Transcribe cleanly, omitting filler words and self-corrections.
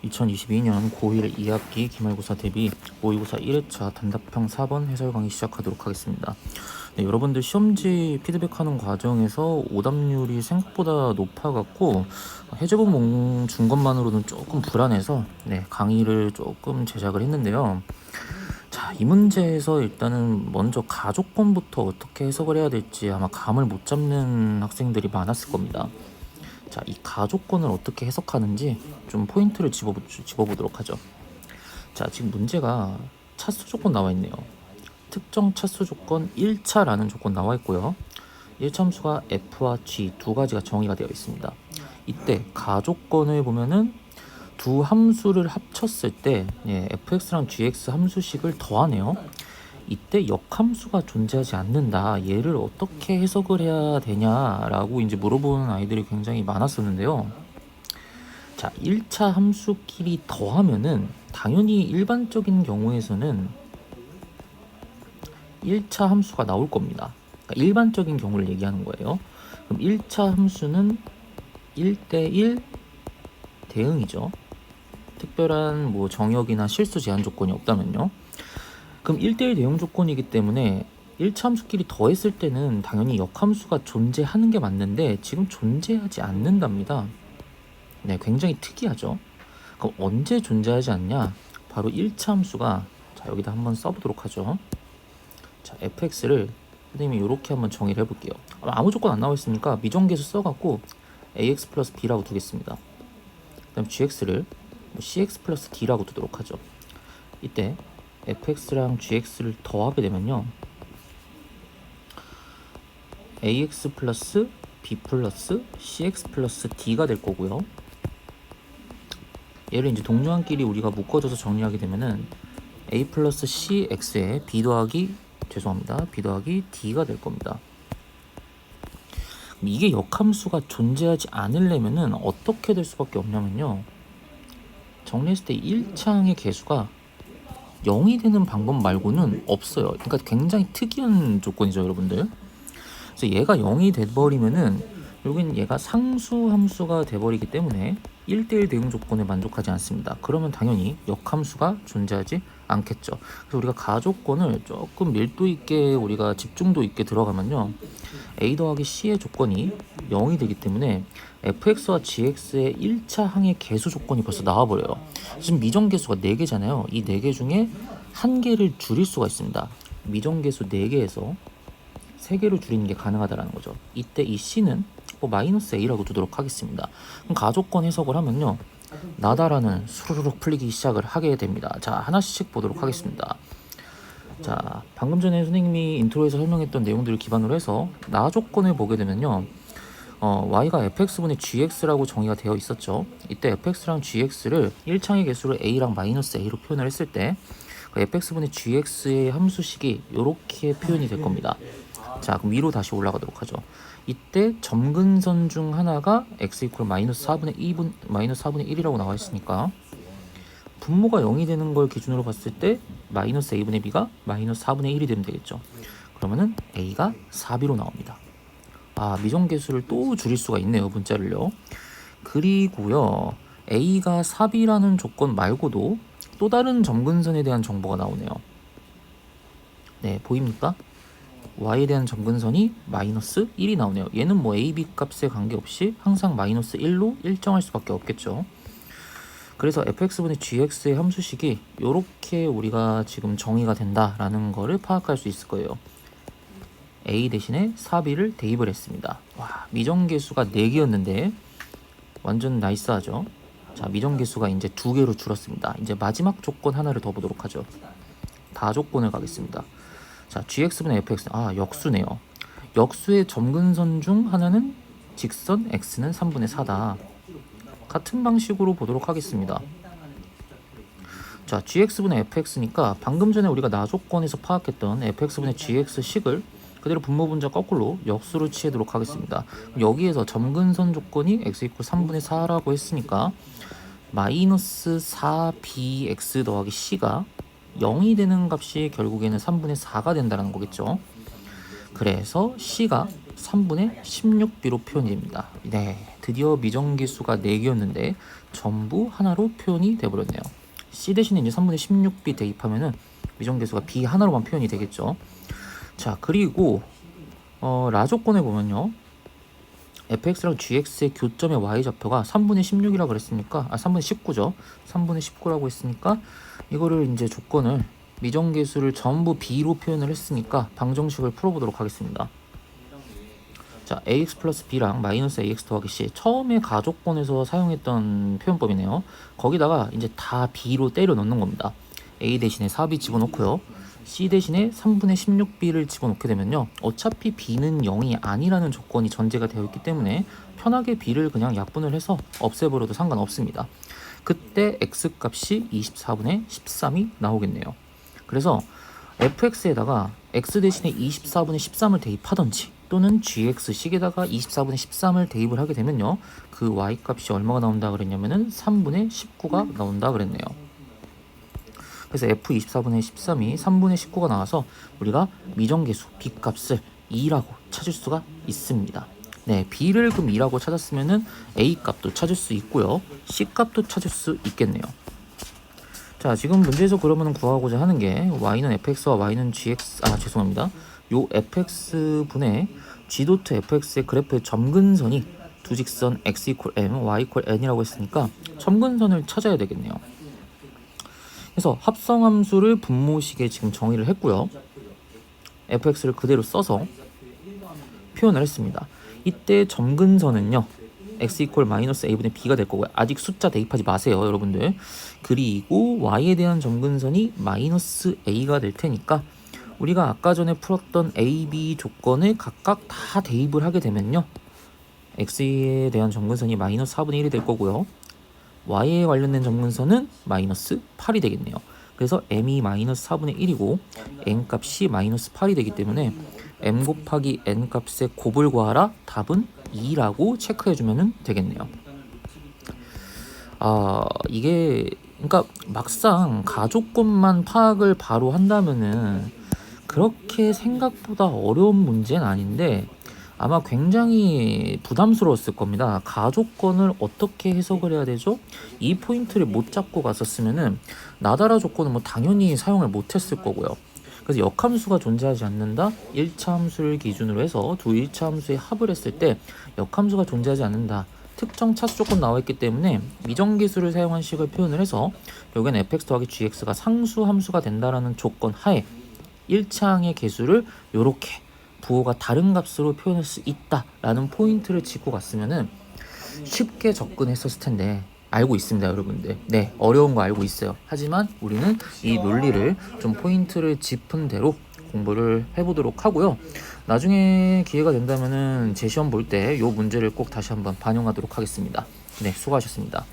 2022년 고1 2학기 기말고사 대비 모의고사 1회차 단답형 4번 해설 강의 시작하도록 하겠습니다. 네, 여러분들 시험지 피드백하는 과정에서 오답률이 생각보다 높아갖고 해제본 준 것만으로는 조금 불안해서 강의를 조금 제작을 했는데요. 자, 이 문제에서 일단은 먼저 가족권부터 어떻게 해석을 해야 될지 아마 감을 못 잡는 학생들이 많았을 겁니다. 자, 이 가족권을 어떻게 해석하는지 좀 포인트를 집어보도록 하죠. 자, 지금 문제가 차수 조건 나와 있네요. 특정 차수 조건 1차라는 조건 나와 있고요. 1차 함수가 f와 g 두 가지가 정의가 되어 있습니다. 이때 가족권을 보면은 두 함수를 합쳤을 때 fx랑 gx 함수식을 더하네요. 이때 역함수가 존재하지 않는다. 얘를 어떻게 해석을 해야 되냐라고 이제 물어보는 아이들이 굉장히 많았었는데요. 자, 1차 함수끼리 더하면은 당연히 일반적인 경우에서는 1차 함수가 나올 겁니다. 그러니까 일반적인 경우를 얘기하는 거예요. 그럼 1차 함수는 1대1 대응이죠. 특별한 뭐 정역이나 실수 제한 조건이 없다면요. 그럼 1대1 대응 조건이기 때문에 1차 함수끼리 더했을 때는 당연히 역함수가 존재하는 게 맞는데 지금 존재하지 않는답니다. 네, 굉장히 특이하죠. 그럼 언제 존재하지 않냐? 바로 1차 함수가, 자, 여기다 한번 써보도록 하죠. 자, fx를 선생님이 이렇게 한번 정의를 해볼게요. 아무 조건 안 나와 있으니까 미정계수 써갖고 ax 플러스 b라고 두겠습니다. 그 다음 gx를 cx 플러스 d라고 두도록 하죠. 이때 fx랑 gx를 더하게 되면요, ax 플러스 b 플러스 cx 플러스 d가 될 거고요. 얘를 이제 동료한끼리 우리가 묶어줘서 정리하게 되면은 a 플러스 cx에 b 더하기 d가 될 겁니다. 이게 역함수가 존재하지 않으려면은 어떻게 될 수밖에 없냐면요, 정리했을 때 1차항의 개수가 0이 되는 방법 말고는 없어요. 그러니까 굉장히 특이한 조건이죠, 여러분들. 그래서 얘가 0이 돼버리면은 여긴 얘가 상수 함수가 돼버리기 때문에 1대1 대응 조건에 만족하지 않습니다. 그러면 당연히 역함수가 존재하지 않겠죠. 그래서 우리가 가족권을 조금 밀도 있게, 우리가 집중도 있게 들어가면요, a 더하기 c의 조건이 0이 되기 때문에 fx와 gx의 1차 항의 개수 조건이 벌써 나와버려요. 지금 미정계수가 4개잖아요. 이 4개 중에 1개를 줄일 수가 있습니다. 미정계수 4개에서 3개로 줄이는 게 가능하다는 거죠. 이때 이 c는 마이너스 a라고 두도록 하겠습니다. 그럼 가족권 해석을 하면요, 나다라는 수르륵 풀리기 시작을 하게 됩니다. 자, 하나씩 보도록 하겠습니다. 자, 방금 전에 선생님이 인트로에서 설명했던 내용들을 기반으로 해서 나 조건을 보게 되면요, y가 fx분의 gx라고 정의가 되어 있었죠. 이때 fx랑 gx를 1창의 개수를 a랑 마이너스 a로 표현을 했을 때 fx분의 gx의 함수식이 이렇게 표현이 될 겁니다. 자, 그럼 위로 다시 올라가도록 하죠. 이때 점근선 중 하나가 x 이퀄 마이너스 4분의 1이라고 나와 있으니까 분모가 0이 되는 걸 기준으로 봤을 때 마이너스 a분의 b가 마이너스 4분의 1이 되면 되겠죠. 그러면은 a가 4b로 나옵니다. 아, 미정계수를 또 줄일 수가 있네요, 문자를요. 그리고요, a가 4b라는 조건 말고도 또 다른 점근선에 대한 정보가 나오네요. 네, 보입니까? y에 대한 점근선이 마이너스 1이 나오네요. 얘는 뭐 a, b 값에 관계없이 항상 마이너스 1로 일정할 수밖에 없겠죠. 그래서 fx분의 gx의 함수식이 이렇게 우리가 지금 정의가 된다라는 거를 파악할 수 있을 거예요. a 대신에 4b를 대입을 했습니다. 와, 미정계수가 4개였는데 완전 나이스하죠. 자, 미정계수가 이제 2개로 줄었습니다. 이제 마지막 조건 하나를 더 보도록 하죠. 다조건을 가겠습니다. 자, gx분의 fx, 역수네요. 역수의 점근선 중 하나는 직선 x는 3분의 4다. 같은 방식으로 보도록 하겠습니다. 자, gx분의 fx니까 방금 전에 우리가 나조건에서 파악했던 fx분의 gx식을 그대로 분모분자 거꾸로 역수로 취하도록 하겠습니다. 여기에서 점근선 조건이 x 이퀄 3분의 4라고 했으니까 마이너스 4bx 더하기 c가 0이 되는 값이 결국에는 3분의 4가 된다는 거겠죠. 그래서 c가 3분의 16b로 표현이 됩니다. 네, 드디어 미정계수가 4개였는데 전부 하나로 표현이 되어버렸네요. C 대신에 이제 3분의 16b 대입하면은 미정계수가 b 하나로만 표현이 되겠죠. 자, 그리고 라 조건에 보면요, fx랑 gx의 교점의 y좌표가 3분의 16이라고 그랬으니까 3분의 19죠. 3분의 19라고 했으니까 이거를 이제 조건을 미정계수를 전부 b로 표현을 했으니까 방정식을 풀어보도록 하겠습니다. 자, ax 플러스 b랑 마이너스 ax 더하기 c, 처음에 가조건에서 사용했던 표현법이네요. 거기다가 이제 다 b로 때려 넣는 겁니다. a 대신에 4b 집어넣고요, c 대신에 3분의 16b를 집어넣게 되면요, 어차피 b는 0이 아니라는 조건이 전제가 되어 있기 때문에 편하게 b를 그냥 약분을 해서 없애버려도 상관없습니다. 그때 x 값이 24분의 13이 나오겠네요. 그래서 fx에다가 x 대신에 24분의 13을 대입하던지 또는 gx식에다가 24분의 13을 대입을 하게 되면요, 그 y 값이 얼마가 나온다 그랬냐면은 3분의 19가 나온다 그랬네요. 그래서 f24분의 13이 3분의 19가 나와서 우리가 미정계수 b 값을 2라고 찾을 수가 있습니다. 네, b를 그럼 2라고 찾았으면은 a 값도 찾을 수 있고요, c 값도 찾을 수 있겠네요. 자, 지금 문제에서 그러면 구하고자 하는 게 y는 fx와 y는 gx, 죄송합니다. 요 fx분의 g.fx의 그래프의 점근선이 두 직선 x 이퀄 m, y 이퀄 n이라고 했으니까 점근선을 찾아야 되겠네요. 그래서 합성함수를 분모식에 지금 정의를 했고요, fx를 그대로 써서 표현을 했습니다. 이때 점근선은요, x 이퀄 마이너스 a분의 b가 될 거고요. 아직 숫자 대입하지 마세요, 여러분들. 그리고 y에 대한 점근선이 마이너스 a가 될 테니까 우리가 아까 전에 풀었던 a, b 조건을 각각 다 대입을 하게 되면요, x에 대한 점근선이 마이너스 4분의 1이 될 거고요, y에 관련된 점근선은 마이너스 8이 되겠네요. 그래서 m이 마이너스 4분의 1이고 n 값이 마이너스 8이 되기 때문에 m 곱하기 n 값의 곱을 구하라, 답은 2라고 체크해주면 되겠네요. 이게 그러니까 막상 가조건만 파악을 바로 한다면은 그렇게 생각보다 어려운 문제는 아닌데 아마 굉장히 부담스러웠을 겁니다. 가조건을 어떻게 해석을 해야 되죠? 이 포인트를 못 잡고 갔었으면은 나다라 조건은 뭐 당연히 사용을 못했을 거고요. 그래서 역함수가 존재하지 않는다, 1차 함수를 기준으로 해서 두 1차 함수의 합을 했을 때 역함수가 존재하지 않는다, 특정 차수 조건 나와 있기 때문에 미정계수를 사용한 식을 표현을 해서 결국엔 fx 더하기 gx가 상수 함수가 된다라는 조건 하에 1차항의 계수를 요렇게 부호가 다른 값으로 표현할 수 있다라는 포인트를 짚고 갔으면은 쉽게 접근했었을 텐데, 알고 있습니다, 여러분들. 네, 어려운 거 알고 있어요. 하지만 우리는 이 논리를 좀 포인트를 짚은 대로 공부를 해보도록 하고요. 나중에 기회가 된다면은 제 시험 볼 때 이 문제를 꼭 다시 한번 반영하도록 하겠습니다. 네, 수고하셨습니다.